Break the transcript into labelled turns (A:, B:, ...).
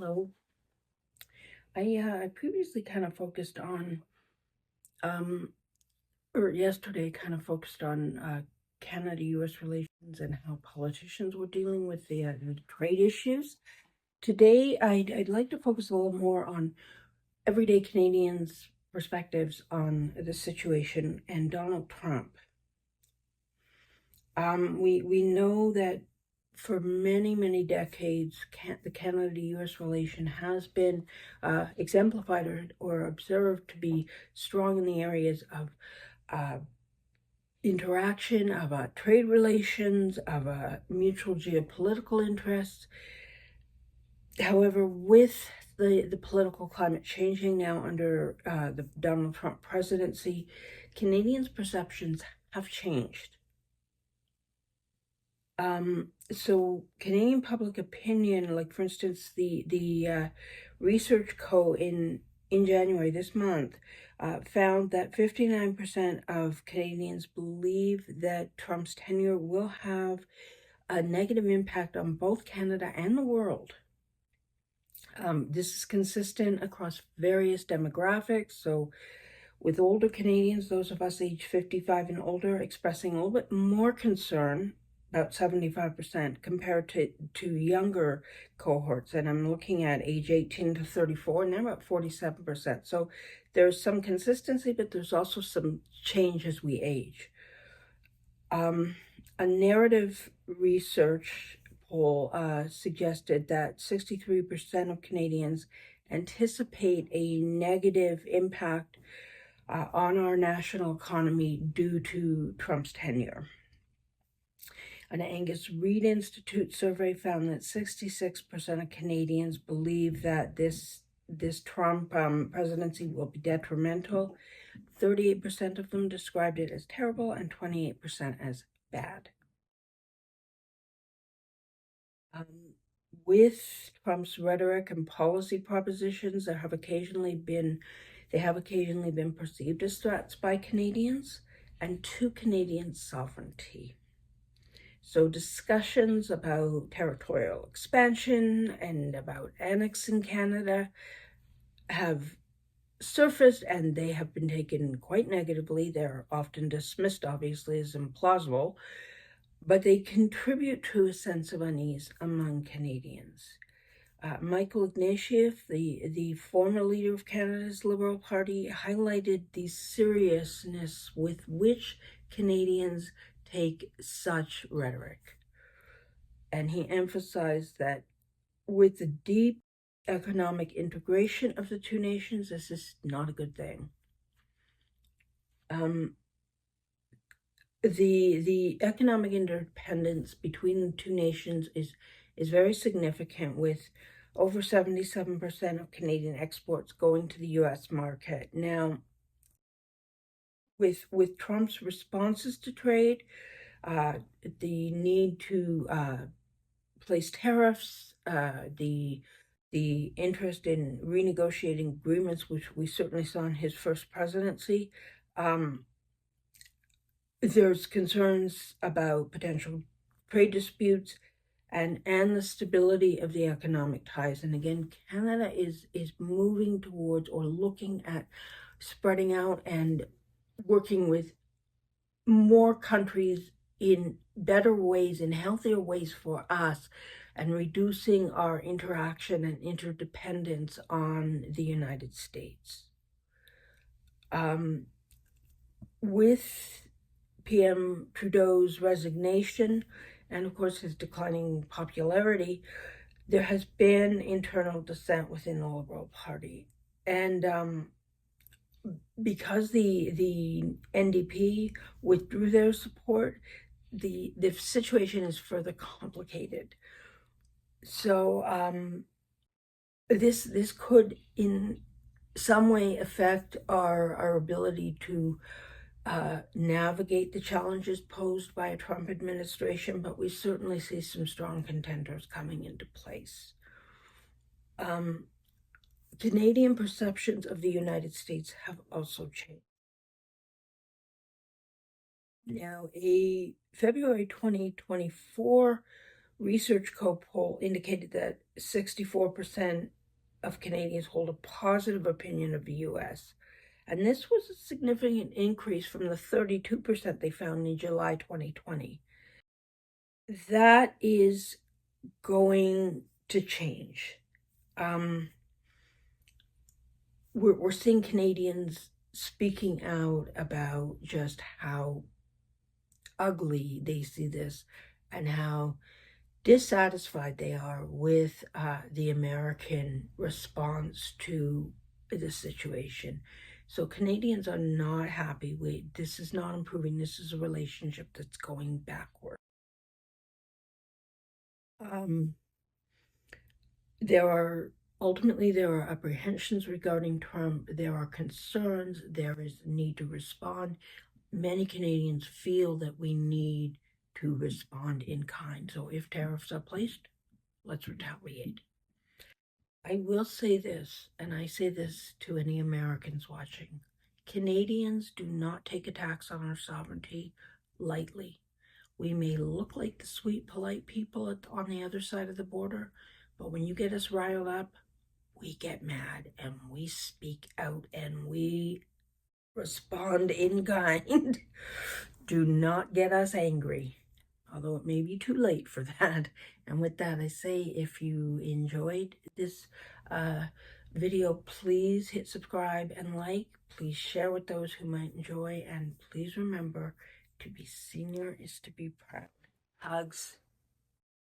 A: Hello. I previously kind of focused on, um, or yesterday kind of focused on Canada-U.S. relations and how politicians were dealing with the trade issues. Today, I'd like to focus a little more on everyday Canadians' perspectives on the situation and Donald Trump. We know that for many, many decades, the Canada-U.S. relation has been exemplified or observed to be strong in the areas of uh, interaction, of trade relations, of mutual geopolitical interests. However, with the political climate changing now under the Donald Trump presidency, Canadians' perceptions have changed. So Canadian public opinion, like for instance, the Research Co. in January this month found that 59% of Canadians believe that Trump's tenure will have a negative impact on both Canada and the world. This is consistent across various demographics. So with older Canadians, those of us age 55 and older, expressing a little bit more concern, about 75%, compared to younger cohorts. And I'm looking at age 18 to 34, and they're about 47%. So there's some consistency, but there's also some change as we age. A narrative research poll suggested that 63% of Canadians anticipate a negative impact on our national economy due to Trump's tenure. An Angus Reid Institute survey found that 66% of Canadians believe that this Trump presidency will be detrimental. 38% of them described it as terrible and 28% as bad. With Trump's rhetoric and policy propositions, they have occasionally been perceived as threats by Canadians and to Canadian sovereignty. So discussions about territorial expansion and about annexing Canada have surfaced, and they have been taken quite negatively. They're often dismissed, obviously, as implausible, but they contribute to a sense of unease among Canadians. Michael Ignatieff, the former leader of Canada's Liberal Party, highlighted the seriousness with which Canadians take such rhetoric. And he emphasized that with the deep economic integration of the two nations, this is not a good thing. The economic interdependence between the two nations is very significant, with over 77% of Canadian exports going to the U.S. market. Now, with Trump's responses to trade, the need to place tariffs, the interest in renegotiating agreements, which we certainly saw in his first presidency, there's concerns about potential trade disputes and the stability of the economic ties. And again, Canada is moving towards or looking at spreading out and working with more countries in better ways, in healthier ways for us, and reducing our interaction and interdependence on the United States. With PM Trudeau's resignation and, of course, his declining popularity, there has been internal dissent within the Liberal Party. And because the NDP withdrew their support, the situation is further complicated. So this could in some way affect our ability to navigate the challenges posed by a Trump administration, but we certainly see some strong contenders coming into place. Canadian perceptions of the United States have also changed. Now, a February 2024 Research Co poll indicated that 64% of Canadians hold a positive opinion of the U.S., and this was a significant increase from the 32% they found in July 2020. That is going to change. We're seeing Canadians speaking out about just how ugly they see this and how dissatisfied they are with the American response to the situation. So Canadians are not happy. This is not improving. This is a relationship that's going backward. There are apprehensions regarding Trump. There are concerns. There is a need to respond. Many Canadians feel that we need to respond in kind. So if tariffs are placed, let's retaliate. I will say this, and I say this to any Americans watching. Canadians do not take attacks on our sovereignty lightly. We may look like the sweet, polite people on the other side of the border, but when you get us riled up, we get mad and we speak out and we respond in kind. Do not get us angry, although it may be too late for that. And with that, I say, if you enjoyed this video, please hit subscribe and like. Please share with those who might enjoy, and please remember, to be senior is to be proud. Hugs.